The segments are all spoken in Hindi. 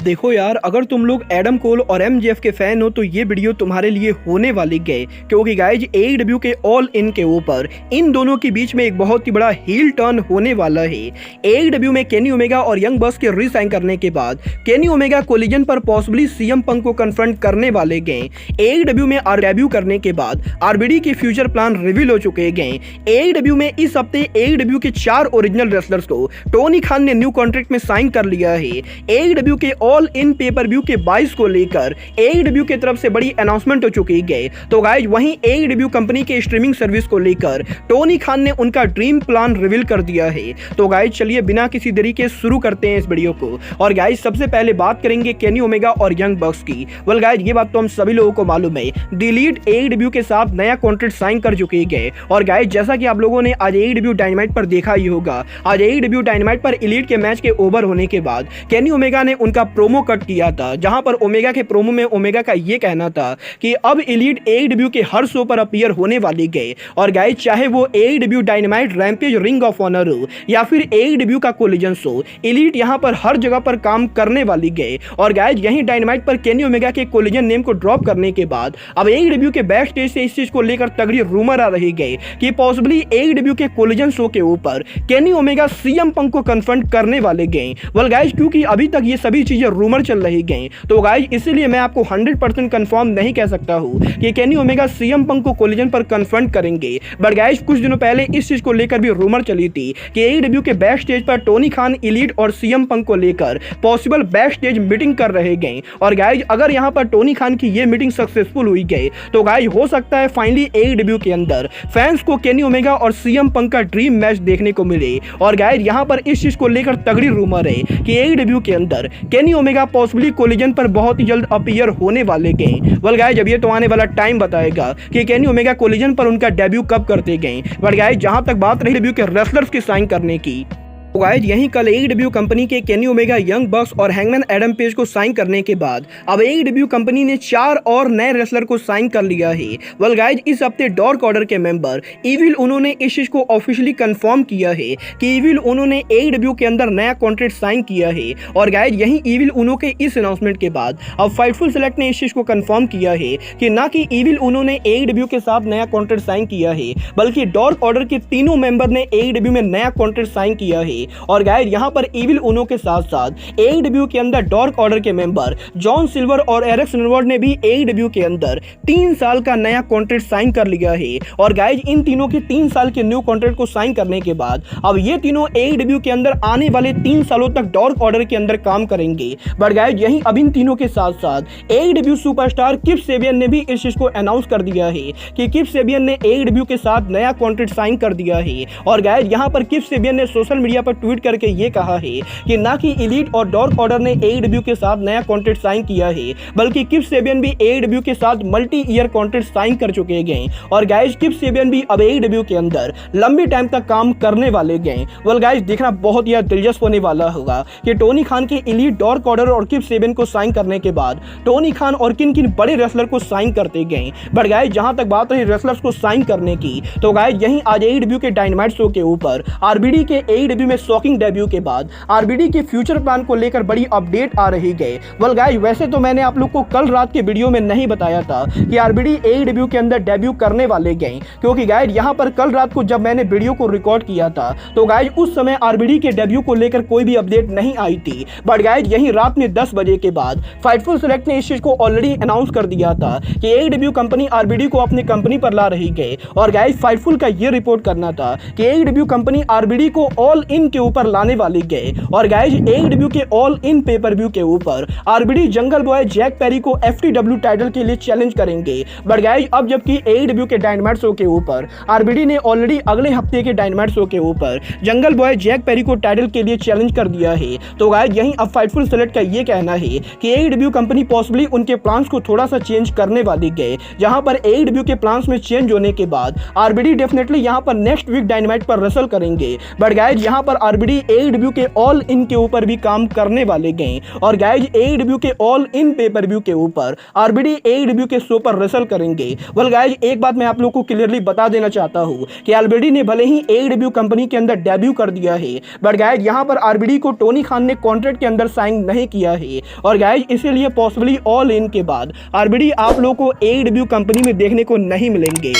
देखो यार, अगर तुम लोग एडम कोल और एमजेएफ के फैन हो तो ये वीडियो तुम्हारे लिए होने वाली है, क्योंकि गाइज एईडब्ल्यू के ऑल इन के ऊपर इन दोनों के बीच में एक बहुत ही बड़ा हील टर्न होने वाला है। एईडब्ल्यू में केनी ओमेगा और यंग बक्स के रीसाइन करने के बाद केनी ओमेगा कोलिजन पर पॉसिबली सीएम पंक को कन्फ्रंट करने वाले गए। एईडब्ल्यू में डेब्यू करने के बाद आरबीडी के फ्यूचर प्लान रिवील हो चुके गए। एईडब्ल्यू में इस हफ्ते एईडब्ल्यू के 4 ओरिजिनल रेसलर्स को टोनी खान ने न्यू कॉन्ट्रैक्ट में साइन कर लिया है। एईडब्ल्यू के ऑल इन पेपर व्यू के 22 को लेकर एईडब्ल्यू की तरफ से बड़ी अनाउंसमेंट हो चुकी है। तो गाइज वहीं एईडब्ल्यू कंपनी के स्ट्रीमिंग सर्विस को लेकर टोनी खान ने उनका ड्रीम प्लान रिवील कर दिया है। तो गाइज चलिए बिना किसी देरी के शुरू करते हैं इस वीडियो को। और गाइज सबसे पहले बात करेंगे केनी ओमेगा और यंग बक्स की। वेल गाइज ये बात तो हम सभी लोगों को मालूम है, द एलीट एईडब्ल्यू के साथ नया कॉन्ट्रैक्ट साइन कर चुके हैं। और गाइज जैसा कि आप लोगों ने आज एईडब्ल्यू डायनामाइट पर देखा ही होगा, आज एईडब्ल्यू डायनामाइट पर एलीट के मैच के ओवर होने के बाद केनी ओमेगा ने उनका प्रोमो कट किया था, जहां पर ओमेगा के प्रोमो में ओमेगा का ये कहना था कि अब एलीट एईडब्ल्यू के हर शो पर अपीयर होने वाली है। और गाइज चाहे वो AEW dynamite, rampage, ring of honor हो या फिर एईडब्ल्यू का कोलिजन शो, एलीट यहां पर हर जगह पर काम करने वाली है। और गाइज यहीं डायनामाइट पर केनी ओमेगा के कोलिजन नेम को ड्रॉप करने के बाद अब एईडब्ल्यू के बैक स्टेज से इस चीज को लेकर तगड़ी रूमर आ रही है कि पॉसिबली एईडब्ल्यू के कोलिजन शो के ऊपर केनी ओमेगा सीएम पंक को कन्फ्रंट करने वाले गए। वेल गाइज क्योंकि अभी तक ये सभी चीजें रूमर चल रही गई, तो गाइज इसीलिए मैं आपको 100% कंफर्म नहीं कह सकता हूं कि केनी ओमेगा सीएम पंक को कोलिजन पर कन्फ्रंट करेंगे। बट गाइज कुछ दिनों पहले इस चीज को लेकर भी रूमर चली थी कि एईडब्ल्यू के बैक स्टेज पर टोनी खान एलीट और सीएम पंक को लेकर पॉसिबल बैक स्टेज मीटिंग कर रहे गए। और गाइज अगर यहां पर टोनी खान की ये मीटिंग सक्सेसफुल हुई गई तो गाइज हो सकता है फाइनली एईडब्ल्यू के अंदर फैंस को केनी ओमेगा और सीएम पंक का ड्रीम मैच देखने को मिले। और गाइज यहां पर इस चीज को लेकर तगड़ी रूमर है कि एईडब्ल्यू के अंदर केनी ओमेगा पॉसिबली कोलिजन पर बहुत ही जल्द अपीयर होने वाले गए। वेल गाइज अब ये तो आने वाला टाइम बताएगा कि केनी ओमेगा कोलिजन पर उनका डेब्यू कब करते गए। बट गाइज जहां तक बात रही एईडब्ल्यू के रेसलर्स की साइन करने की, तो गाइज यहीं कल एईडब्ल्यू कंपनी के केनी ओमेगा, यंग बक्स और हैंगमैन एडम पेज को साइन करने के बाद अब एईडब्ल्यू कंपनी ने 4 और नए रेसलर को साइन कर लिया है। वेल गाइज इस हफ्ते डार्क ऑर्डर के मेंबर इविल उन्होंने इस चीज को ऑफिशियली कंफर्म किया है कि इविल उन्होंने एईडब्ल्यू के अंदर नया कॉन्ट्रैक्ट साइन किया है। और गाइज यहीं इविल उनो के इस अनाउंसमेंट के बाद अब फाइटफुल सेलेक्ट ने इस चीज को कंफर्म किया है कि ना कि इविल उन्होंने एईडब्ल्यू के साथ नया कॉन्ट्रैक्ट साइन किया है, बल्कि डार्क ऑर्डर के तीनों मेंबर ने एईडब्ल्यू में नया कॉन्ट्रैक्ट साइन किया है। और गाइज यहां पर इविल उनो के साथ साथ एईडब्ल्यू के अंदर डार्क ऑर्डर के मेंबर जॉन सिल्वर और एरिक सिल्वर्ड ने भी एईडब्ल्यू के अंदर 3 साल का नया कॉन्ट्रैक्ट साइन कर लिया है। और गाइज इन तीनों के 3 साल के न्यू कॉन्ट्रैक्ट को साइन करने के बाद अब ये तीनों एईडब्ल्यू के अंदर आने वाले 3 सालों तक डार्क ऑर्डर के अंदर काम करेंगे। बट गाइज यहीं अब इन तीनों के साथ साथ एईडब्ल्यू सुपरस्टार किप सेबियन ने भी इस चीज को अनाउंस कर दिया है कि किप सेबियन ने एईडब्ल्यू के साथ नया कॉन्ट्रैक्ट साइन कर दिया है। और गाइज यहां पर किप सेबियन ने सोशल मीडिया पर ट्वीट करके ये कहा है कि ना कि एलीट और डार्क ऑर्डर ने एईडब्ल्यू के साथ नया कॉन्ट्रैक्ट साइन किया है, बल्कि किप सेबियन भी एईडब्ल्यू के साथ मल्टी ईयर कॉन्ट्रैक्ट साइन कर चुके हैं। और गाइज किप सेबियन भी अब एईडब्ल्यू के अंदर लंबे टाइम तक काम करने वाले गए। वेल गाइज देखना बहुत ही दिलचस्प होने वाला होगा कि टोनी खान के एलीट, डार्क ऑर्डर और किप सेबियन को साइन करने के बाद टोनी खान और किन किन बड़े रेसलर को साइन करते गए। बट गाइज जहां तक बात रही रेसलर्स को साइन करने की, तो गाइज यहीं आज एईडब्ल्यू के डायनामाइट शो के ऊपर आरबीडी के एईडब्ल्यू में शॉकिंग डेब्यू के बाद आरबीडी के फ्यूचर प्लान को लेकर बड़ी अपडेट आ रही है। वेल गाइस वैसे तो मैंने आप लोग को कल रात के वीडियो में नहीं बताया था कि आरबीडी एईडब्ल्यू के अंदर डेब्यू करने वाले गए, क्योंकि गाइस यहां पर कल रात को जब मैंने वीडियो को रिकॉर्ड किया था तो गाइस उस समय आरबीडी के डेब्यू को लेकर कोई भी अपडेट नहीं आई थी। बट गाइस यहीं रात में 10 बजे के बाद फाइटफुल सेलेक्ट ने इस चीज को ऑलरेडी अनाउंस कर दिया था कि एईडब्ल्यू कंपनी आरबीडी को अपनी कंपनी पर ला रही है। और गाइस फाइटफुल का ये रिपोर्ट करना था कि एईडब्ल्यू कंपनी आरबीडी को ऑल इन के ऊपर लाने वाली है। और गाइज एईडब्ल्यू के ऑल इन पेपर व्यू के ऊपर RBD jungle boy Jack Perry को एफटीडब्ल्यू टाइटल के लिए चैलेंज करेंगे। बट गाइज अब जबकि एईडब्ल्यू के डायनामाइट शो के ऊपर आरबीडी ने ऑलरेडी अगले हफ्ते के डायनामाइट शो के ऊपर जंगल बॉय जैक पेरी को टाइटल के लिए चैलेंज कर दिया है। तो गाइज यहीं अब फाइटफुल सेलेक्ट का ये कहना है कि एईडब्ल्यू कंपनी पॉसिबली उनके प्लान्स को थोड़ा सा चेंज करने वाली है, जहां पर एईडब्ल्यू के प्लान्स में चेंज होने के बाद आरबीडी डेफिनेटली यहां पर नेक्स्ट वीक डायनामाइट पर रेसल करेंगे। बट गाइज यहां पर पर आरबीडी एडब्ल्यू के ऑल इन के ऊपर भी काम करने वाले गए और गाइज एडब्ल्यू के ऑल इन पेपर व्यू के ऊपर आरबीडी एडब्ल्यू के शो पर रसल करेंगे। वेल गाइज एक बात मैं आप लोगों को क्लियरली बता देना चाहता हूं कि आरबीडी ने भले ही एडब्ल्यू कंपनी के अंदर डेब्यू कर दिया है, बट गाइज यहां पर आरबीडी को टोनी खान ने कॉन्ट्रैक्ट के अंदर साइन नहीं किया है और गाइज इसीलिए पॉसिबली ऑल इन के बाद आरबीडी आप लोगों को एडब्ल्यू कंपनी में देखने को नहीं मिलेंगे।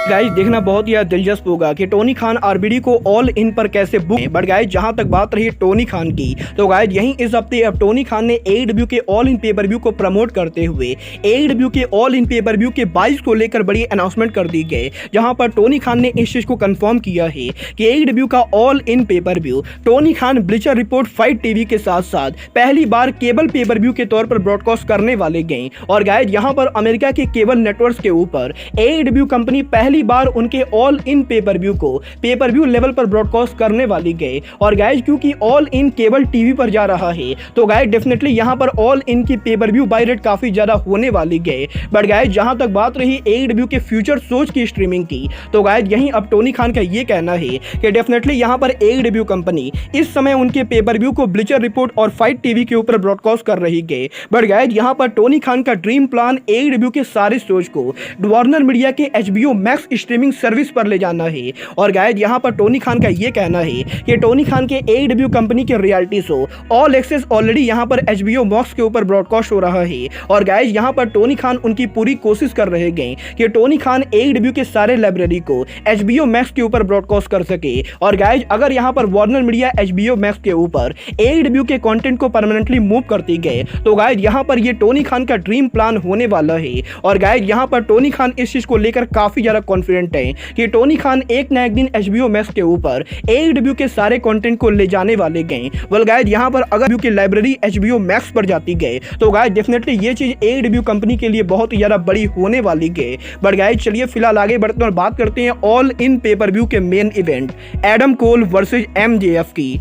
गाइज देखना बहुत ही दिलचस्प होगा कि टोनी खान आरबीडी को ऑल इन पर कैसे बुक। बट गाइज जहां तक बात रही टोनी खान की, तो गाइज यहीं इस हफ्ते अब टोनी खान ने एडब्ल्यू के ऑल इन पेपर व्यू को प्रमोट करते हुए एडब्ल्यू के ऑल इन पेपर व्यू के 22 को लेकर बड़ी अनाउंसमेंट कर दी गई, जहां पर टोनी खान ने इस चीज को कंफर्म किया है कि एडब्ल्यू का all in pay per view Tony Khan Bleacher Report Fight TV के साथ साथ पहली बार केबल पेपर व्यू के तौर पर ब्रॉडकास्ट करने वाले गए। और गाइज यहां पर अमेरिका के केबल नेटवर्क्स के ऊपर एडब्ल्यू कंपनी पहली बार उनके ऑल इन पेपर व्यू को पेपर व्यू लेवल पर ब्रॉडकास्ट करने वाली गए। और गाइज क्योंकि ऑल इन केबल टीवी पर जा रहा है, तो गाइज डेफिनेटली यहां पर ऑल इन की पेपर व्यू बाय रेट काफी ज्यादा होने वाली गए। बट गाइज जहां तक बात रही एडब्ल्यू के फ्यूचर सोच की स्ट्रीमिंग की, तो गाइज यहीं अब टोनी खान का ये कहना है कि डेफिनेटली यहां पर एडब्ल्यू कंपनी इस समय उनके पेपर व्यू को ब्लीचर रिपोर्ट और फाइट टीवी के ऊपर ब्रॉडकास्ट कर रही गए। बट गाइज यहां पर टोनी खान का ड्रीम प्लान एडब्ल्यू के सारे सोच को वार्नर मीडिया के HBO मैक्स स्ट्रीमिंग सर्विस पर ले जाना है। और गाइज यहां पर टोनी खान का यह कहना है कि टोनी खान के एडब्ल्यू कंपनी के reality show all access already यहां पर HBO मैक्स के ऊपर ब्रॉडकास्ट हो रहा है। और गाइज यहां पर टोनी खान उनकी पूरी कोशिश कर रहे हैं कि टोनी खान एडब्ल्यू के सारे लाइब्रेरी को HBO मैक्स के ऊपर ब्रॉडकास्ट कर सके। और गाइज अगर यहां पर वार्नर मीडिया HBO मैक्स के ऊपर एडब्ल्यू के कंटेंट को परमानेंटली मूव करती गए, तो गाइज यहां पर ये टोनी खान का ड्रीम प्लान होने वाला है। और गाइज यहां पर टोनी खान इस चीज को लेकर काफी ज्यादा कॉन्फिडेंट है कि टोनी खान एक ना एक दिन HBO मैक्स के ऊपर एडब्ल्यू के सारे कंटेंट को ले जाने वाले गए। वेल गाइज यहां पर अगर एडब्ल्यू की लाइब्रेरी HBO मैक्स पर जाती गए, तो गाइज डेफिनेटली ये चीज एडब्ल्यू कंपनी के लिए बहुत ही ज्यादा बड़ी होने वाली गए। बट गाइज चलिए फिलहाल आगे बढ़ते हैं और बात करते हैं ऑल इन पेपर व्यू के main event Adam Cole versus MJF की।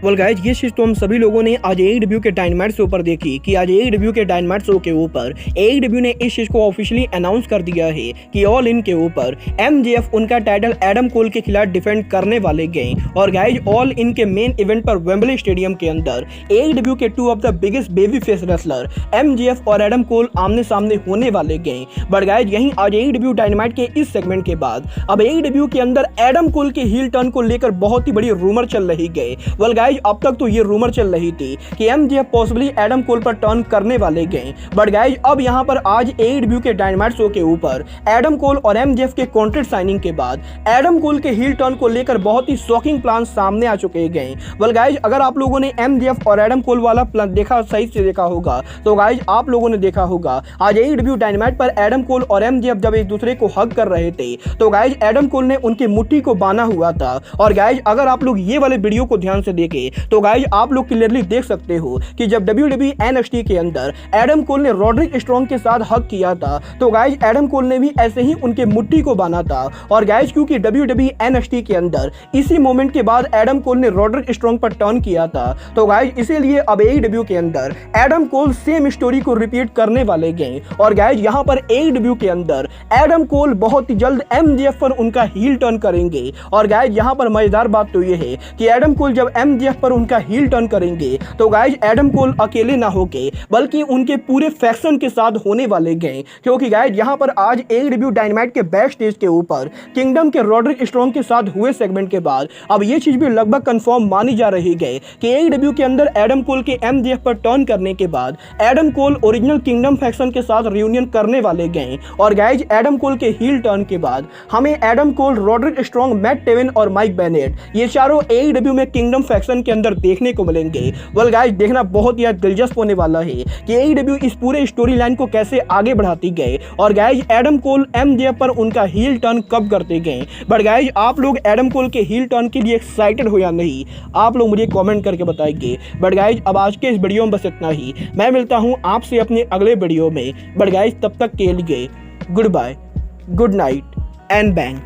वेल गाइज ये चीज तो हम सभी लोगों ने आज एडब्ल्यू के डायनामाइट शो पर देखी कि आज एडब्ल्यू के डायनामाइट शो के ऊपर एडब्ल्यू ने इस चीज को ऑफिशियली अनाउंस कर दिया है कि ऑल इन के ऊपर MJF उनका टाइटल एडम कोल के खिलाफ डिफेंड करने वाले गए। और गाइज ऑल इन के मेन इवेंट पर वेम्बले स्टेडियम के अंदर एडब्ल्यू के two of the biggest baby face wrestler MJF और एडम कोल आमने सामने होने वाले गए। बट गाइज यहीं आज एडब्ल्यू डायनामाइट के इस सेगमेंट के बाद अब एडब्ल्यू के अंदर एडम कोल के हील टर्न को लेकर बहुत ही बड़ी रूमर चल रही गई। वेल गाइज अब तक तो ये रूमर चल रही थी कि MJF पॉसिबली एडम कोल पर टर्न करने वाले गए। बट गाइज अब यहां पर आज एडब्ल्यू के डायनामाइट शो के ऊपर एडम कोल और MJF के कॉन्ट्रैक्ट साइनिंग के बाद एडम कोल के हील टर्न को लेकर बहुत ही शॉकिंग प्लान सामने आ चुके गए। वेल गाइज अगर आप लोगों ने MJF और एडम कोल वाला प्लान देखा, सही से देखा होगा, तो गाइज आप लोगों ने देखा होगा आज एडब्ल्यू डायनामाइट पर एडम कोल और MJF जब एक दूसरे को हग कर रहे थे, तो गाइज एडम कोल ने उनकी मुट्ठी को बांधा हुआ था। और गाइज अगर आप लोग ये वाले वीडियो को ध्यान से देखें, तो गाइज आप लोग क्लियरली देख सकते हो कि जब WWE NXT के अंदर एडम कोल ने रॉड्रिक स्ट्रॉन्ग के साथ हक किया था, तो गाइज एडम कोल ने भी ऐसे ही उनके मुट्ठी को बांधा था। और गाइज क्योंकि WWE NXT के अंदर इसी मोमेंट के बाद एडम कोल ने रॉड्रिक स्ट्रॉन्ग पर टर्न किया था, तो गाइज इसीलिए अब AEW के अंदर एडम कोल सेम स्टोरी को रिपीट करने वाले गए। और गाइज यहां पर AEW के अंदर एडम कोल बहुत ही जल्द MJF पर उनका हील टर्न करेंगे। और गाइज यहां पर मजेदार बात तो यह है कि एडम कोल जब MJF पर उनका हील टर्न करेंगे, तो गाइज एडम कोल अकेले ना होके बल्कि उनके पूरे फैक्शन के साथ होने वाले गए। क्योंकि गाइज यहां पर आज AEW डायनामाइट के बैक स्टेज के ऊपर किंगडम के रॉड्रिक स्ट्रॉन्ग के साथ हुए सेगमेंट के बाद अब ये चीज भी लगभग कंफर्म मानी जा रही है कि AEW के अंदर एडम कोल के MJF पर टर्न करने के बाद Adam Cole original kingdom faction के साथ रियूनियन करने वाले गए। और गाइज एडम कोल के हील टर्न के बाद हमें Adam Cole, Roderick Strong, Matt Taven और माइक बेनेट ये चारों AEW में किंगडम फैक्शन के अंदर देखने को मिलेंगे। वेल गाइज देखना बहुत ही दिलचस्प होने वाला है कि AEW इस पूरे स्टोरी लाइन को कैसे आगे बढ़ाती गए और गाइज एडम कोल MJF पर उनका हील टर्न कब करते गए। बट गाइज आप लोग एडम कोल के हील टर्न के लिए एक्साइटेड हो या नहीं, आप लोग मुझे कमेंट करके बताएंगे। बट गाइज अब आज के इस वीडियो में बस इतना ही। मैं मिलता हूं आपसे अपने अगले वीडियो में। बट गाइज तब तक के लिए good bye, good night and bang.